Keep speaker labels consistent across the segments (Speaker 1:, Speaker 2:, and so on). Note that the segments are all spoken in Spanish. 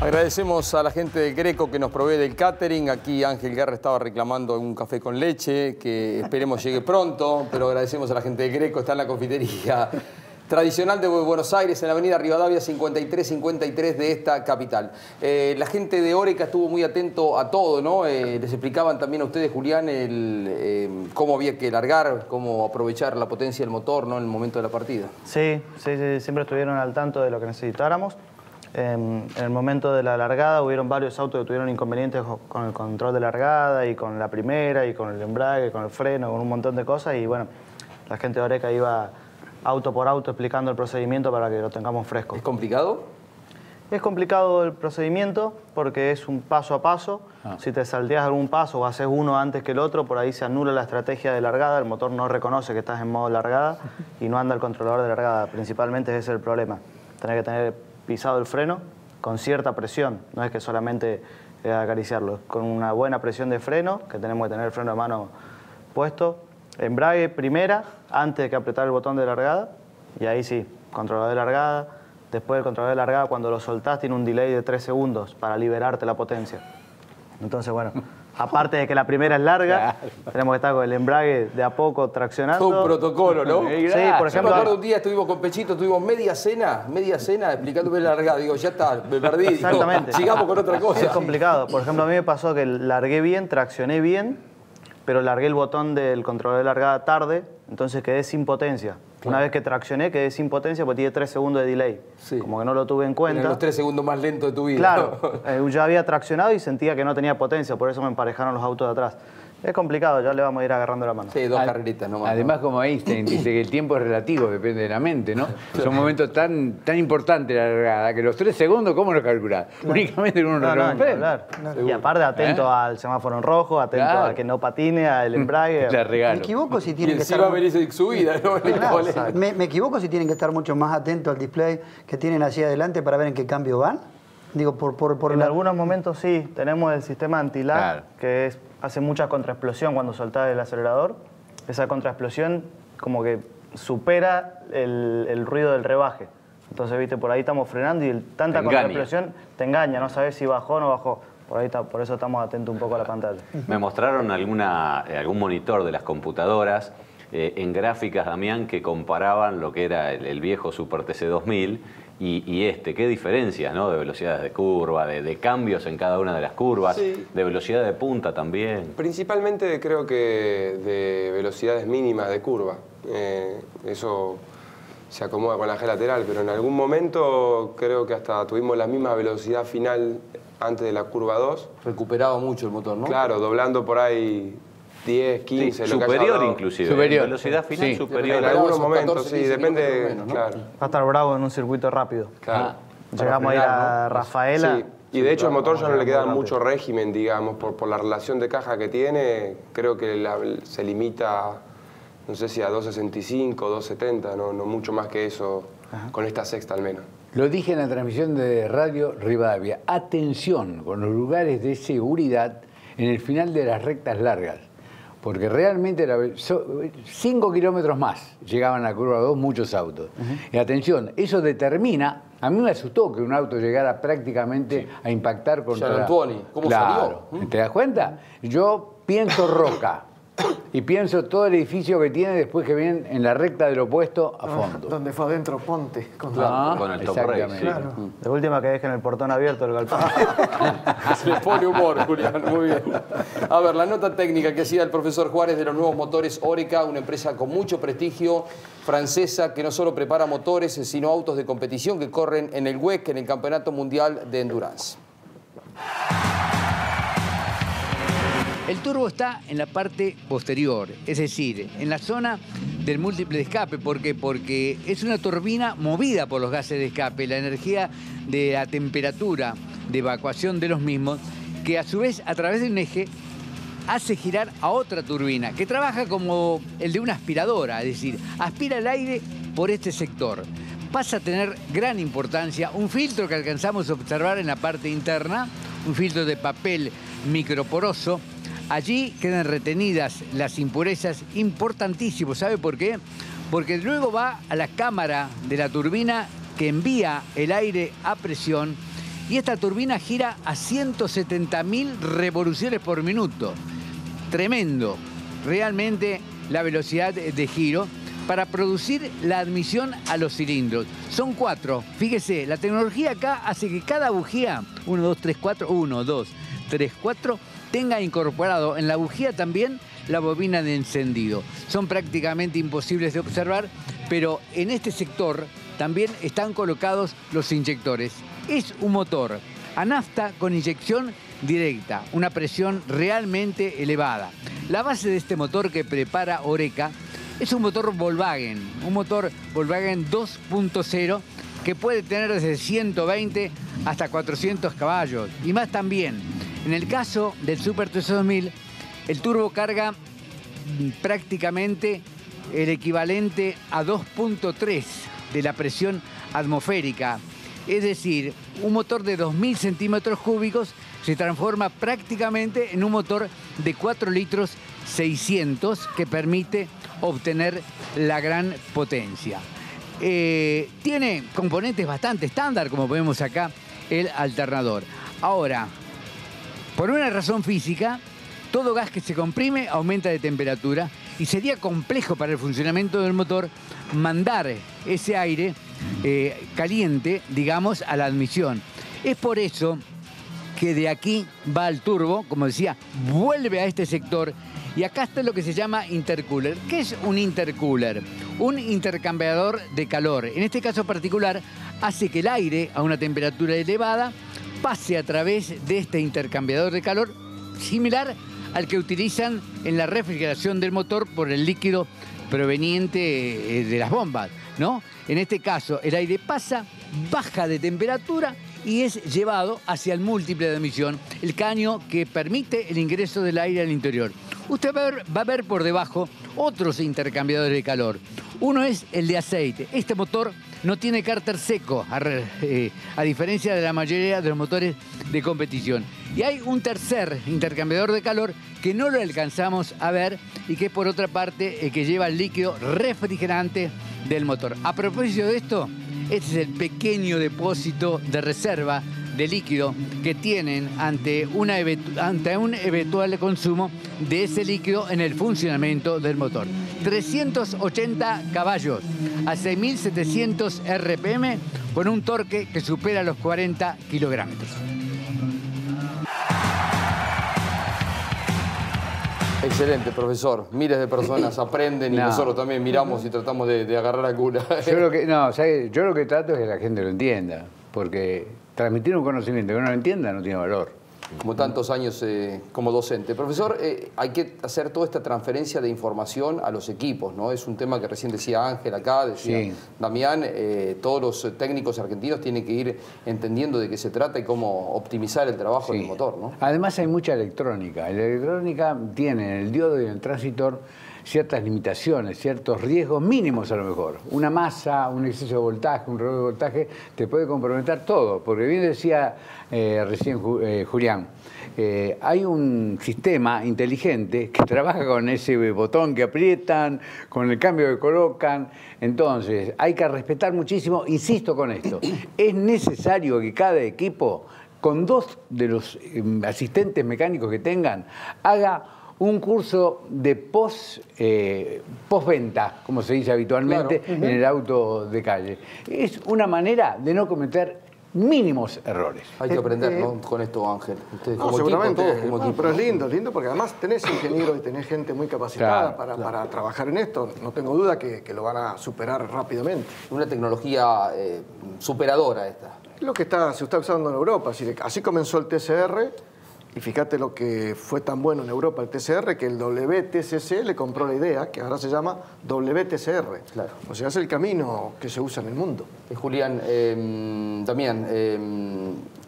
Speaker 1: Agradecemos a la gente del Greco que nos provee del catering. Aquí Ángel Guerra estaba reclamando un café con leche, que esperemos llegue pronto, pero agradecemos a la gente del Greco. Está en la confitería tradicional de Buenos Aires, en la avenida Rivadavia 5353 de esta capital. La gente de Oreca estuvo muy atento a todo, ¿no? Les explicaban también a ustedes, Julián, cómo había que largar, cómo aprovechar la potencia del motor, ¿no?, en el momento de la partida.
Speaker 2: Sí, siempre estuvieron al tanto de lo que necesitáramos. En el momento de la largada hubieron varios autos que tuvieron inconvenientes con el control de largada y con la primera y con el embrague, con el freno, con un montón de cosas, y bueno, la gente de Oreca iba auto por auto explicando el procedimiento para que lo tengamos fresco.
Speaker 1: ¿Es complicado?
Speaker 2: Es complicado el procedimiento porque es un paso a paso. Si te salteas algún paso o haces uno antes que el otro, por ahí se anula la estrategia de largada, el motor no reconoce que estás en modo largada y no anda el controlador de largada. Principalmente ese es el problema. Tener que tener pisado el freno con cierta presión, no es que solamente acariciarlo, con una buena presión de freno, que tenemos que tener el freno de mano puesto, embrague primera, antes de que apretar el botón de largada, y ahí sí, controlador de largada. Después del controlador de largada, cuando lo soltás, tiene un delay de 3 segundos para liberarte la potencia. Entonces, bueno, aparte de que la primera es larga, tenemos que estar con el embrague de a poco traccionando.
Speaker 1: Todo un protocolo, ¿no?
Speaker 2: Sí, por ejemplo.
Speaker 1: Yo me acuerdo un día estuvimos con Pechito, tuvimos media cena explicándome la largada. Digo, ya está, me perdí.
Speaker 2: Exactamente.
Speaker 1: Digo, sigamos con otra cosa.
Speaker 2: Es complicado. Por ejemplo, a mí me pasó que largué bien, traccioné bien, pero largué el botón del controlador de largada tarde, entonces quedé sin potencia. Claro. Una vez que traccioné, quedé sin potencia porque tiene 3 segundos de delay. Sí. Como que no lo tuve en cuenta.
Speaker 1: Eran los 3 segundos más lentos de tu vida.
Speaker 2: Claro, yo había traccionado y sentía que no tenía potencia, por eso me emparejaron los autos de atrás. Es complicado, ya le vamos a ir agarrando la mano.
Speaker 1: Sí, 2 carreritas nomás.
Speaker 3: Además, como Einstein dice que el tiempo es relativo, depende de la mente, ¿no? Son momentos tan importantes la largada que los 3 segundos, ¿cómo los calculás? Claro. Únicamente con un reloj.
Speaker 2: Y aparte, atento al semáforo en rojo, atento a que no patine, al embrague.
Speaker 4: Me equivoco si tienen que estar...
Speaker 1: va a venir su vida, ¿no?
Speaker 4: Me equivoco si tienen que estar mucho más atentos al display que tienen hacia adelante para ver en qué cambio van. Digo,
Speaker 2: en algunos momentos sí, tenemos el sistema anti-lag, que hace mucha contraexplosión cuando soltás el acelerador. Esa contraexplosión como que supera el ruido del rebaje. Entonces, viste, por ahí estamos frenando y tanta contraexplosión te engaña, no sabes si bajó o no bajó. Por eso estamos atentos un poco a la pantalla.
Speaker 5: Me mostraron algún monitor de las computadoras en gráficas, Damián, que comparaban lo que era el viejo Super TC2000 y ¿qué diferencias, ¿no? De velocidades de curva, de cambios en cada una de las curvas, de velocidad de punta también.
Speaker 6: Principalmente creo que de velocidades mínimas de curva. Eso se acomoda con la eje lateral, pero en algún momento creo que hasta tuvimos la misma velocidad final antes de la curva 2.
Speaker 1: Recuperaba mucho el motor, ¿no?
Speaker 6: Claro, doblando por ahí 10, 15,
Speaker 5: sí,
Speaker 6: lo
Speaker 5: superior
Speaker 6: que
Speaker 5: inclusive.
Speaker 3: Superior.
Speaker 5: Velocidad final superior.
Speaker 6: En algunos momentos,
Speaker 1: 14,
Speaker 6: sí, depende.
Speaker 1: Menos, ¿no?
Speaker 6: Claro.
Speaker 2: Va a estar bravo en un circuito rápido.
Speaker 6: Claro.
Speaker 2: Llegamos a ir a Rafaela.
Speaker 6: Sí. Y de hecho el motor ya no le queda mucho régimen, digamos, por la relación de caja que tiene. Creo que se limita, no sé si a 265, 270, no mucho más que eso, con esta sexta al menos.
Speaker 3: Lo dije en la transmisión de Radio Rivadavia. Atención con los lugares de seguridad en el final de las rectas largas. Porque realmente 5 kilómetros más llegaban a la curva 2 muchos autos. Y atención, eso determina... A mí me asustó que un auto llegara prácticamente a impactar contra...
Speaker 1: Gianantuoni, ¿cómo salió?
Speaker 3: ¿Te das cuenta? Yo pienso Roca y pienso todo el edificio que tiene después que vienen en la recta del opuesto a fondo.
Speaker 7: Donde fue adentro Ponte. Con
Speaker 5: el top race.
Speaker 2: Claro. De última que dejen el portón abierto el galpón.
Speaker 1: Se le pone humor, Julián, muy bien. A ver, la nota técnica que hacía el profesor Juárez de los nuevos motores Oreca, una empresa con mucho prestigio, francesa, que no solo prepara motores, sino autos de competición que corren en el WEC, en el Campeonato Mundial de Endurance.
Speaker 3: El turbo está en la parte posterior, es decir, en la zona del múltiple de escape. ¿Por qué? Porque es una turbina movida por los gases de escape, la energía de la temperatura de evacuación de los mismos, que a su vez, a través de un eje, hace girar a otra turbina, que trabaja como el de una aspiradora, es decir, aspira el aire por este sector. Pasa a tener gran importancia un filtro que alcanzamos a observar en la parte interna, un filtro de papel microporoso. Allí quedan retenidas las impurezas, importantísimo. ¿Sabe por qué? Porque luego va a la cámara de la turbina que envía el aire a presión y esta turbina gira a 170.000 revoluciones por minuto. Tremendo, realmente la velocidad de giro para producir la admisión a los cilindros. Son 4. Fíjese, la tecnología acá hace que cada bujía, 1, 2, 3, 4, 1, 2, 3, 4, tenga incorporado en la bujía también la bobina de encendido. Son prácticamente imposibles de observar, pero en este sector también están colocados los inyectores. Es un motor a nafta con inyección directa, una presión realmente elevada. La base de este motor que prepara Oreca es un motor Volkswagen 2.0 que puede tener desde 120 hasta 400 caballos y más también. En el caso del Super TC 2000, el turbo carga prácticamente el equivalente a 2.3 de la presión atmosférica. Es decir, un motor de 2.000 centímetros cúbicos se transforma prácticamente en un motor de 4 litros 600 que permite obtener la gran potencia. Tiene componentes bastante estándar, como vemos acá, el alternador. Ahora, por una razón física, todo gas que se comprime aumenta de temperatura y sería complejo para el funcionamiento del motor mandar ese aire caliente, digamos, a la admisión. Es por eso que de aquí va al turbo, como decía, vuelve a este sector y acá está lo que se llama intercooler. ¿Qué es un intercooler? Un intercambiador de calor. En este caso particular, hace que el aire a una temperatura elevada pase a través de este intercambiador de calor, similar al que utilizan en la refrigeración del motor por el líquido proveniente de las bombas, ¿no? En este caso, el aire pasa, baja de temperatura y es llevado hacia el múltiple de admisión, el caño que permite el ingreso del aire al interior. Usted va a ver por debajo otros intercambiadores de calor. Uno es el de aceite. Este motor no tiene cárter seco, a diferencia de la mayoría de los motores de competición. Y hay un tercer intercambiador de calor que no lo alcanzamos a ver y que es por otra parte el que lleva el líquido refrigerante del motor. A propósito de esto, este es el pequeño depósito de reserva de líquido que tienen ante un eventual consumo de ese líquido en el funcionamiento del motor. 380 caballos a 6.700 RPM con un torque que supera los 40 kilogramos.
Speaker 1: Excelente, profesor. Miles de personas aprenden y nosotros también miramos y tratamos de agarrar alguna.
Speaker 3: Yo lo que trato es que la gente lo entienda, porque transmitir un conocimiento que no lo entienda no tiene valor.
Speaker 1: Como tantos años como docente. Profesor, hay que hacer toda esta transferencia de información a los equipos, ¿no? Es un tema que recién decía Ángel acá, decía Damián, todos los técnicos argentinos tienen que ir entendiendo de qué se trata y cómo optimizar el trabajo del motor, ¿no?
Speaker 3: Además hay mucha electrónica. La electrónica tiene en el diodo y en el transitor ciertas limitaciones, ciertos riesgos mínimos a lo mejor. Una masa, un exceso de voltaje, un error de voltaje, te puede comprometer todo. Porque bien decía recién Julián, hay un sistema inteligente que trabaja con ese botón que aprietan, con el cambio que colocan. Entonces, hay que respetar muchísimo, insisto con esto, es necesario que cada equipo, con 2 de los asistentes mecánicos que tengan, haga un curso de postventa, como se dice habitualmente en el auto de calle. Es una manera de no cometer mínimos errores.
Speaker 1: Hay que aprender, ¿no? Con esto, Ángel. Ustedes
Speaker 7: No,
Speaker 1: como
Speaker 7: seguramente.
Speaker 1: equipo, todos como equipo.
Speaker 7: Pero es lindo porque además tenés ingenieros y tenés gente muy capacitada para trabajar en esto. No tengo duda que lo van a superar rápidamente.
Speaker 1: Una tecnología superadora esta.
Speaker 7: Es lo que se está usando en Europa. Así comenzó el TCR. Y fíjate lo que fue tan bueno en Europa el TCR, que el WTCC le compró la idea, que ahora se llama WTCR.
Speaker 1: Claro.
Speaker 7: O sea, es el camino que se usa en el mundo.
Speaker 1: Julián, Damián,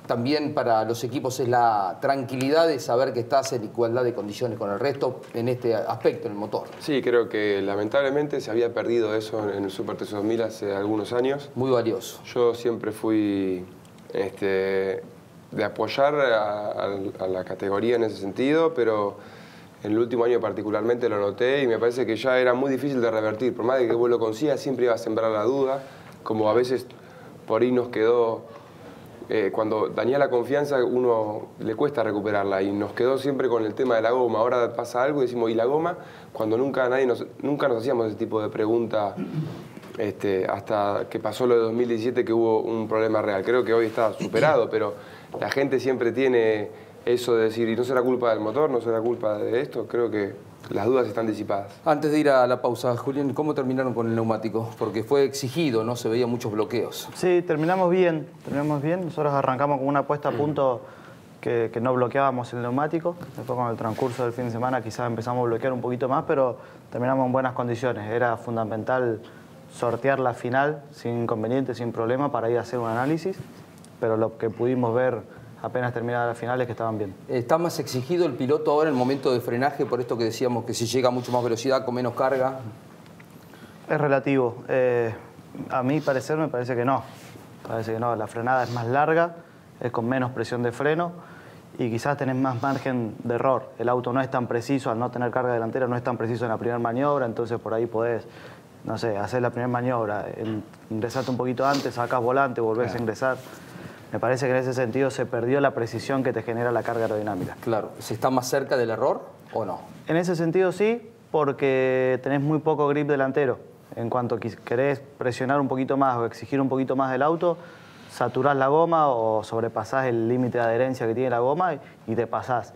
Speaker 1: también para los equipos es la tranquilidad de saber que estás en igualdad de condiciones con el resto en este aspecto, en el motor.
Speaker 6: Sí, creo que lamentablemente se había perdido eso en el Super TC 2000 hace algunos años.
Speaker 1: Muy valioso.
Speaker 6: Yo siempre fui de apoyar a la categoría en ese sentido, pero en el último año particularmente lo noté y me parece que ya era muy difícil de revertir. Por más de que vos lo consigas, siempre iba a sembrar la duda, como a veces por ahí nos quedó cuando daña la confianza, uno le cuesta recuperarla y nos quedó siempre con el tema de la goma. Ahora pasa algo y decimos, ¿y la goma? Cuando nunca nos hacíamos ese tipo de preguntas hasta que pasó lo de 2017 que hubo un problema real. Creo que hoy está superado, pero la gente siempre tiene eso de decir, ¿y no será culpa del motor? ¿No será culpa de esto? Creo que las dudas están disipadas.
Speaker 1: Antes de ir a la pausa, Julián, ¿cómo terminaron con el neumático? Porque fue exigido, ¿no? Se veían muchos bloqueos.
Speaker 2: Sí, terminamos bien. Nosotros arrancamos con una puesta a punto que no bloqueábamos el neumático. Después con el transcurso del fin de semana quizás empezamos a bloquear un poquito más, pero terminamos en buenas condiciones. Era fundamental sortear la final sin inconveniente, sin problema, para ir a hacer un análisis, pero lo que pudimos ver apenas terminada la final es que estaban bien.
Speaker 1: ¿Está más exigido el piloto ahora en el momento de frenaje, por esto que decíamos que si llega a mucho más velocidad, con menos carga?
Speaker 2: Es relativo. A mi parecer me parece que no. Parece que no. La frenada es más larga, es con menos presión de freno y quizás tenés más margen de error. El auto no es tan preciso, al no tener carga delantera, no es tan preciso en la primera maniobra, entonces por ahí podés, no sé, hacer la primera maniobra, ingresarte un poquito antes, sacás volante, volvés a ingresar. Me parece que en ese sentido se perdió la precisión que te genera la carga aerodinámica.
Speaker 1: Claro. ¿Se está más cerca del error o no?
Speaker 2: En ese sentido sí, porque tenés muy poco grip delantero. En cuanto querés presionar un poquito más o exigir un poquito más del auto, saturás la goma o sobrepasás el límite de adherencia que tiene la goma y te pasás.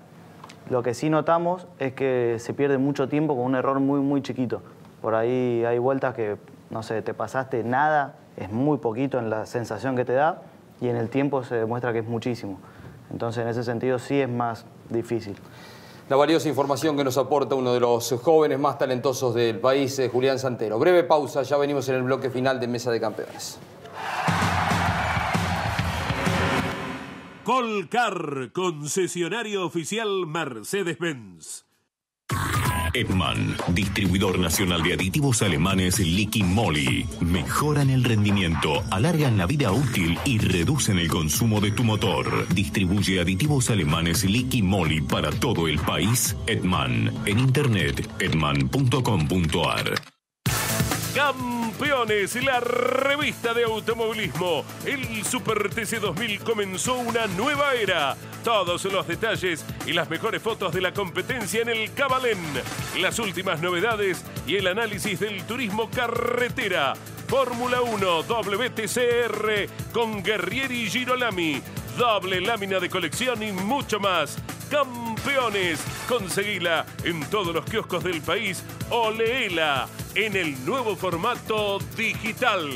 Speaker 2: Lo que sí notamos es que se pierde mucho tiempo con un error muy, muy chiquito. Por ahí hay vueltas que, no sé, te pasaste nada, es muy poquito en la sensación que te da, y en el tiempo se demuestra que es muchísimo. Entonces, en ese sentido, sí es más difícil.
Speaker 1: La valiosa información que nos aporta uno de los jóvenes más talentosos del país, Julián Santero. Breve pausa, ya venimos en el bloque final de Mesa de Campeones.
Speaker 8: Colcar, concesionario oficial Mercedes-Benz.
Speaker 9: Edman, distribuidor nacional de aditivos alemanes Liqui Moly. Mejoran el rendimiento, alargan la vida útil y reducen el consumo de tu motor. Distribuye aditivos alemanes Liqui Moly para todo el país. Edman, en internet edman.com.ar.
Speaker 8: Campeones, la revista de automovilismo. El Super TC 2000 comenzó una nueva era. Todos los detalles y las mejores fotos de la competencia en el Cabalén. Las últimas novedades y el análisis del turismo carretera. Fórmula 1 WTCR con Guerrieri y Girolami. Doble lámina de colección y mucho más. Campeones, conseguila en todos los kioscos del país o léela en el nuevo formato digital.